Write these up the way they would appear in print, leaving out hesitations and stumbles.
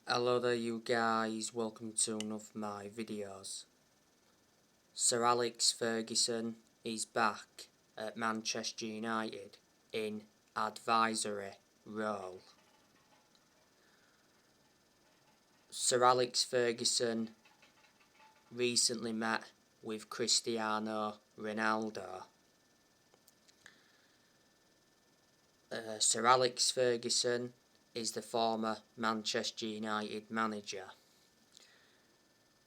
Hello there you guys, welcome to one of my videos. Sir Alex Ferguson is back at Manchester United in advisory role. Sir Alex Ferguson recently met with Cristiano Ronaldo. Sir Alex Ferguson is the former Manchester United manager.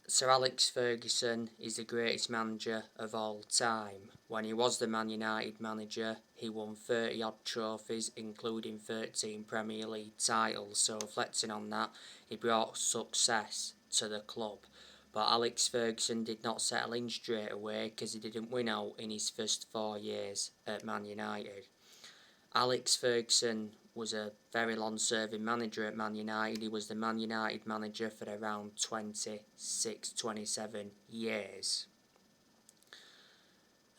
Sir Alex Ferguson is the greatest manager of all time. When he was the Man United manager, he won 30 odd trophies, including 13 Premier League titles. So reflecting on that, he brought success to the club. But Alex Ferguson did not settle in straight away because he didn't win out in his first 4 years at Man United. Alex Ferguson was a very long-serving manager at Man United. He was the Man United manager for around 26-27 years.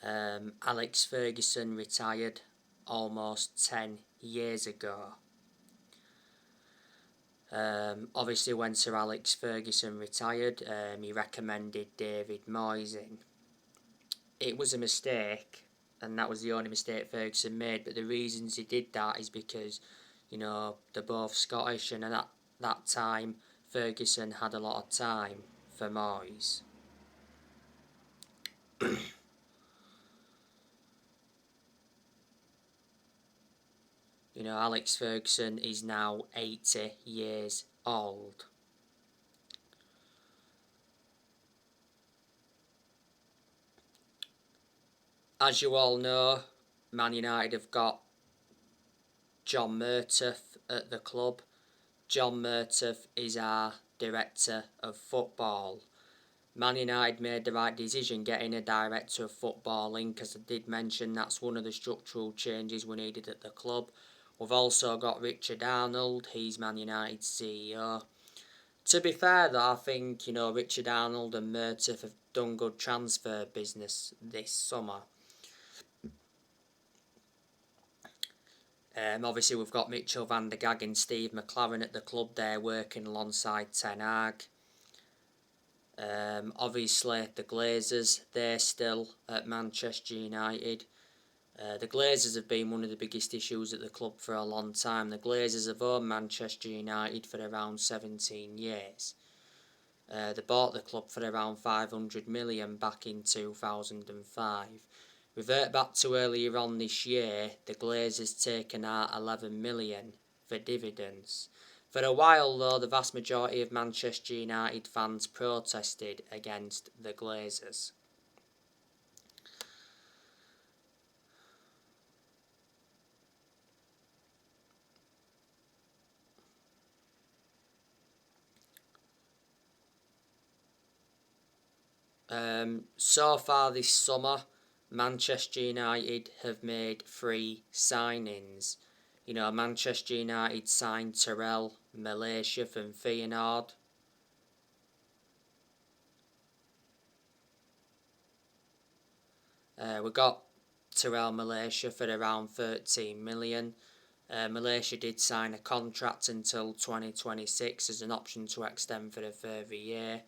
Alex Ferguson retired almost 10 years ago. Obviously, when Sir Alex Ferguson retired, he recommended David Moyes in. It was a mistake, and that was the only mistake Ferguson made, but the reasons he did that is because, they're both Scottish, and at that time, Ferguson had a lot of time for Moyes. Alex Ferguson is now 80 years old. As you all know, Man United have got John Murtough at the club. John Murtough is our director of football. Man United made the right decision getting a director of football in, because I did mention that's one of the structural changes we needed at the club. We've also got Richard Arnold, he's Man United's CEO. To be fair though, I think, Richard Arnold and Murtough have done good transfer business this summer. Obviously we've got Mitchell van der Gag and Steve McLaren at the club there working alongside Ten Hag. Obviously the Glazers, they're still at Manchester United. The Glazers have been one of the biggest issues at the club for a long time. The Glazers have owned Manchester United for around 17 years. They bought the club for around 500 million back in 2005. Revert back to earlier on this year, the Glazers taken out 11 million for dividends. For a while though, the vast majority of Manchester United fans protested against the Glazers. So far this summer, Manchester United have made 3 signings. Manchester United signed Terrell Malaysia from Feyenoord. We got Terrell Malaysia for around 13 million. Malaysia did sign a contract until 2026 as an option to extend for a further year.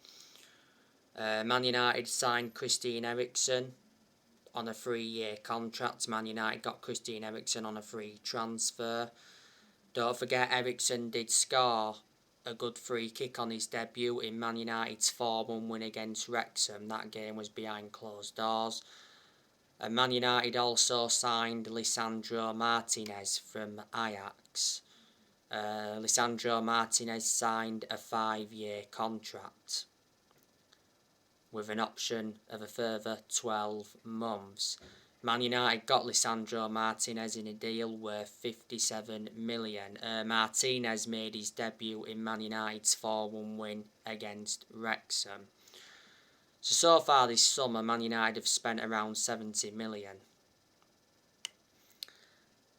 Man United signed Christian Eriksen on a 3-year contract. Man United got Christian Eriksen on a free transfer. Don't forget, Eriksen did score a good free kick on his debut in Man United's 4-1 win against Wrexham. That game was behind closed doors. And Man United also signed Lisandro Martinez from Ajax. Lisandro Martinez signed a 5-year contract with an option of a further 12 months. Man United got Lisandro Martinez in a deal worth 57 million. Martinez made his debut in Man United's 4-1 win against Wrexham. So far this summer, Man United have spent around 70 million.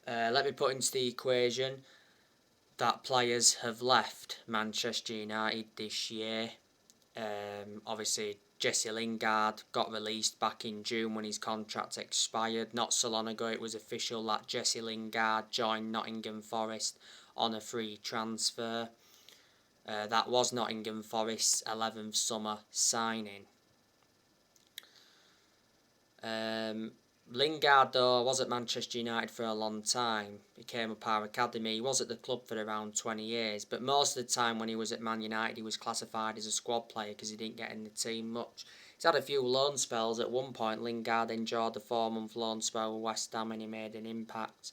Let me put into the equation that players have left Manchester United this year. Obviously, Jesse Lingard got released back in June when his contract expired. Not so long ago it was official that Jesse Lingard joined Nottingham Forest on a free transfer. That was Nottingham Forest's 11th summer signing. Lingard, though, was at Manchester United for a long time. He came up our academy. He was at the club for around 20 years, but most of the time when he was at Man United, he was classified as a squad player because he didn't get in the team much. He's had a few loan spells. At one point, Lingard enjoyed the 4-month loan spell with West Ham and he made an impact.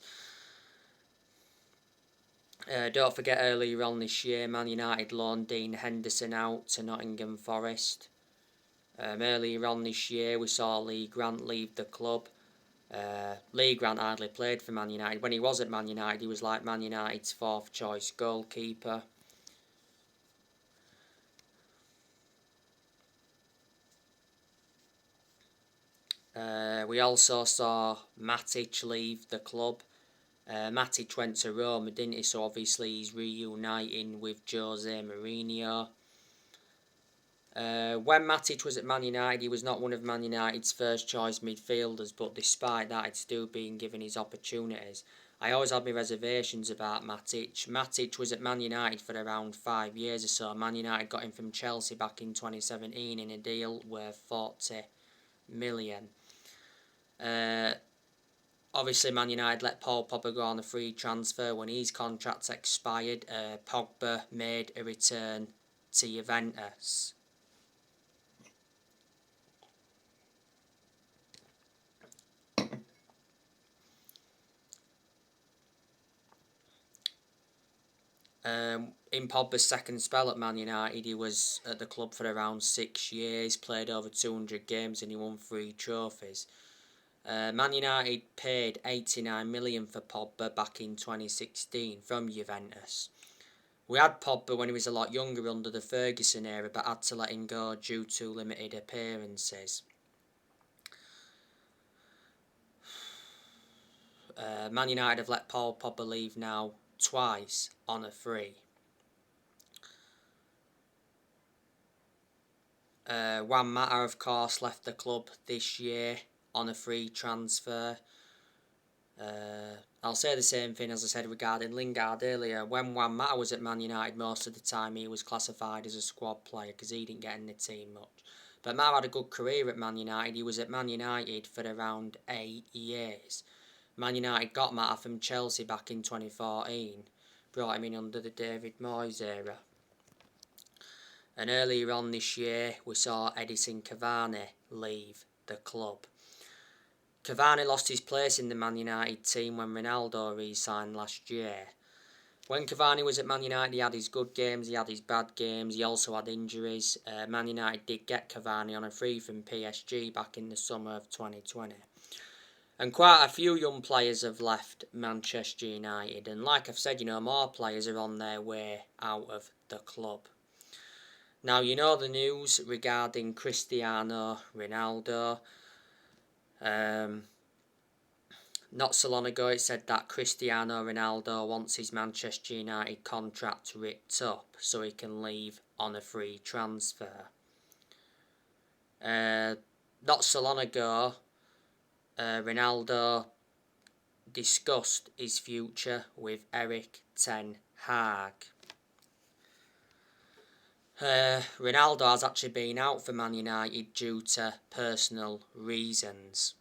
Don't forget, earlier on this year, Man United loaned Dean Henderson out to Nottingham Forest. Earlier on this year, we saw Lee Grant leave the club. Lee Grant hardly played for Man United. When he was at Man United, he was like Man United's 4th choice goalkeeper. We also saw Matic leave the club. Matic went to Roma, didn't he? So obviously he's reuniting with Jose Mourinho. When Matic was at Man United, he was not one of Man United's first choice midfielders, but despite that, he'd still been given his opportunities. I always had my reservations about Matic. Matic was at Man United for around 5 years or so. Man United got him from Chelsea back in 2017 in a deal worth 40 million. Obviously, Man United let Paul Pogba go on a free transfer when his contract expired. Pogba made a return to Juventus. In Pogba's second spell at Man United, he was at the club for around 6 years, played over 200 games and he won 3 trophies. Man United paid 89 million for Pogba back in 2016 from Juventus. We had Pogba when he was a lot younger under the Ferguson era, but had to let him go due to limited appearances. Man United have let Paul Pogba leave now twice on a free. Juan Mata, of course, left the club this year on a free transfer. I'll say the same thing as I said regarding Lingard earlier. When Juan Mata was at Man United, most of the time he was classified as a squad player because he didn't get in the team much. But Mata had a good career at Man United. He was at Man United for around 8 years. Man United got Mata from Chelsea back in 2014, brought him in under the David Moyes era. And earlier on this year, we saw Edinson Cavani leave the club. Cavani lost his place in the Man United team when Ronaldo re-signed last year. When Cavani was at Man United, he had his good games, he had his bad games, he also had injuries. Man United did get Cavani on a free from PSG back in the summer of 2020. And quite a few young players have left Manchester United. And like I've said, more players are on their way out of the club. Now, the news regarding Cristiano Ronaldo. Not so long ago, it said that Cristiano Ronaldo wants his Manchester United contract ripped up so he can leave on a free transfer. Not so long ago, Ronaldo discussed his future with Erik ten Hag. Ronaldo has actually been out for Man United due to personal reasons.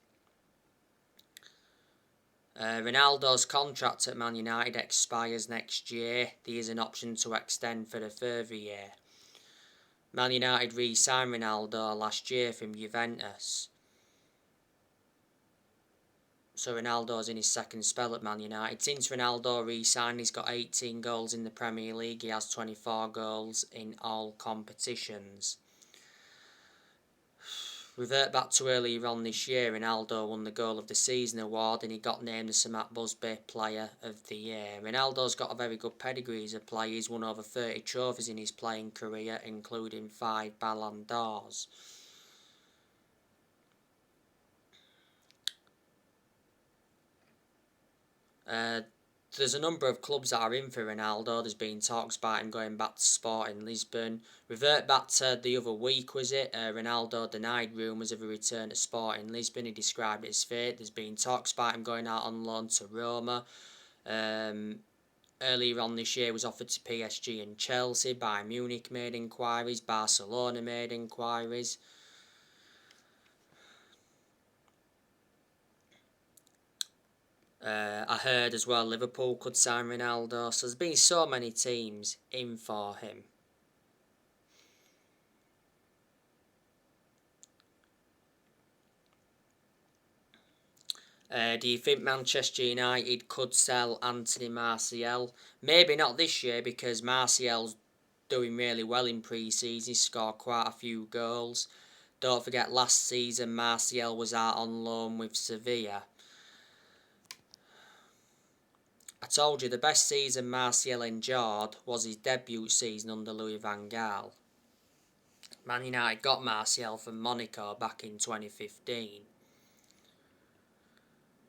Ronaldo's contract at Man United expires next year. There is an option to extend for a further year. Man United re-signed Ronaldo last year from Juventus. So Ronaldo's in his second spell at Man United. Since Ronaldo re-signed, he's got 18 goals in the Premier League. He has 24 goals in all competitions. Revert back to earlier on this year, Ronaldo won the Goal of the Season award and he got named the Sir Matt Busby Player of the Year. Ronaldo's got a very good pedigree as a player. He's won over 30 trophies in his playing career, including 5 Ballon d'Ors. There's a number of clubs that are in for Ronaldo. There's been talks about him going back to Sporting Lisbon. Revert back to the other week, was it? Ronaldo denied rumours of a return to Sporting Lisbon. He described it as fate. There's been talks about him going out on loan to Roma. earlier on this year was offered to PSG and Chelsea. Bayern Munich made inquiries. Barcelona made inquiries. I heard as well Liverpool could sign Ronaldo. So there's been so many teams in for him. Do you think Manchester United could sell Anthony Martial? Maybe not this year, because Martial's doing really well in pre-season. He scored quite a few goals. Don't forget, last season Martial was out on loan with Sevilla. I told you the best season Martial enjoyed was his debut season under Louis van Gaal. Man United got Martial from Monaco back in 2015.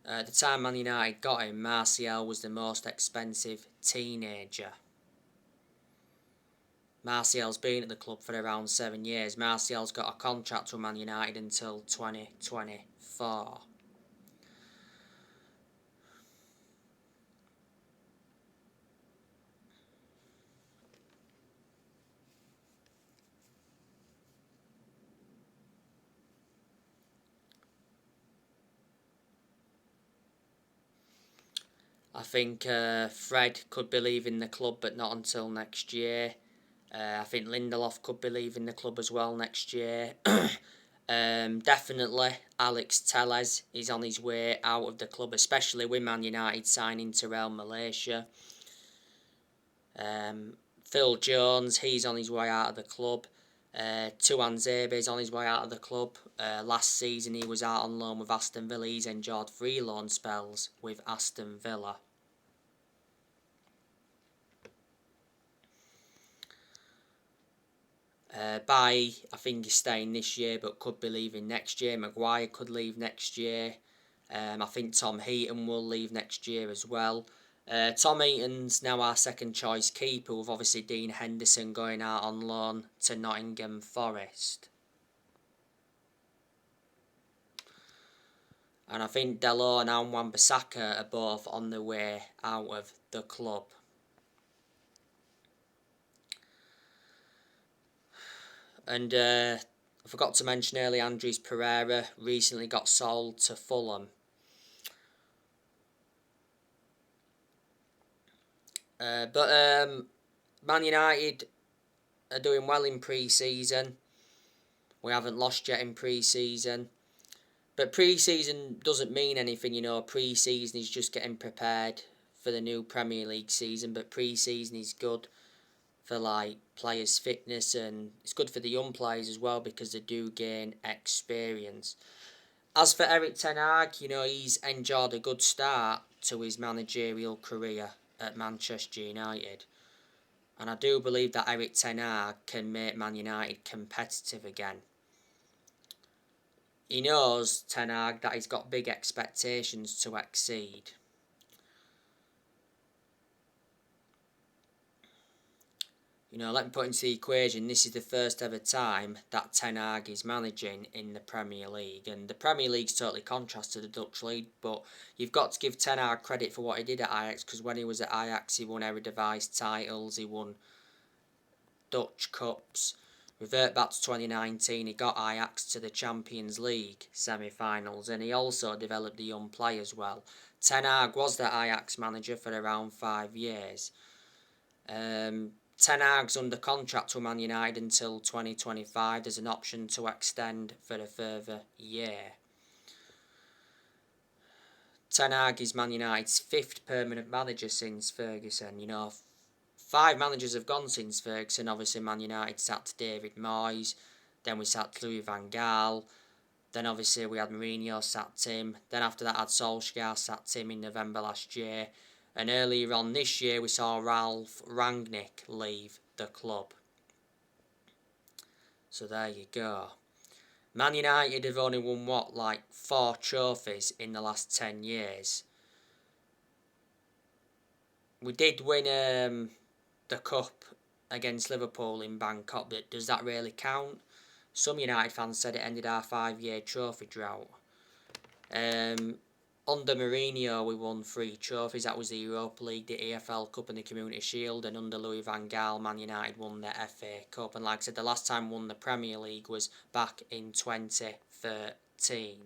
At the time Man United got him, Martial was the most expensive teenager. Martial's been at the club for around 7 years. Martial's got a contract with Man United until 2024. I think Fred could be leaving the club, but not until next year. I think Lindelof could be leaving the club as well next year. Definitely Alex Telles is on his way out of the club, especially with Man United signing Terrell Malaysia. Phil Jones, he's on his way out of the club. Tuanzebe is on his way out of the club. Last season he was out on loan with Aston Villa. He's enjoyed 3 loan spells with Aston Villa. Bailly, I think he's staying this year but could be leaving next year. Maguire could leave next year. I think Tom Heaton will leave next year as well. Tom Heaton's now our second choice keeper, with obviously Dean Henderson going out on loan to Nottingham Forest. And I think Delors and Wan-Bissaka are both on the way out of the club. And I forgot to mention earlier, Andres Pereira recently got sold to Fulham. But Man United are doing well in pre-season. We haven't lost yet in pre-season. But pre-season doesn't mean anything, you know. Pre-season is just getting prepared for the new Premier League season. But pre-season is good for like players' fitness, and it's good for the young players as well, because they do gain experience. As for Erik ten Hag, you know, he's enjoyed a good start to his managerial career at Manchester United. And I do believe that Erik ten Hag can make Man United competitive again. He knows, ten Hag, that he's got big expectations to exceed. You know, let me put into the equation, this is the first ever time that Ten Hag is managing in the Premier League. And the Premier League's totally contrast to the Dutch League, but you've got to give Ten Hag credit for what he did at Ajax, because when he was at Ajax, he won Eredivisie titles, he won Dutch Cups. Revert back to 2019, he got Ajax to the Champions League semi-finals, and he also developed the young players well. Ten Hag was the Ajax manager for around 5 years. Ten Hag's under contract with Man United until 2025. There's an option to extend for a further year. Ten Hag is Man United's 5th permanent manager since Ferguson. You know, 5 managers have gone since Ferguson. Obviously, Man United sacked David Moyes. Then we sacked Louis van Gaal. Then obviously we had Mourinho sacked him. Then after that had Solskjaer sacked him in November last year. And earlier on this year we saw Ralf Rangnick leave the club. So there you go. Man United have only won, like 4 trophies in the last 10 years. We did win the cup against Liverpool in Bangkok, but does that really count? Some United fans said it ended our 5-year trophy drought. Under Mourinho, we won 3 trophies. That was the Europa League, the EFL Cup and the Community Shield. And under Louis van Gaal, Man United won the FA Cup. And like I said, the last time we won the Premier League was back in 2013.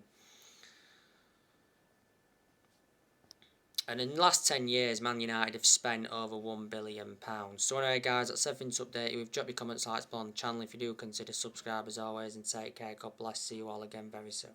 And in the last 10 years, Man United have spent over £1 billion. So anyway guys, that's everything to update you with. Drop your comments, likes below on the channel if you do consider subscribe as always, and take care. God bless. See you all again very soon.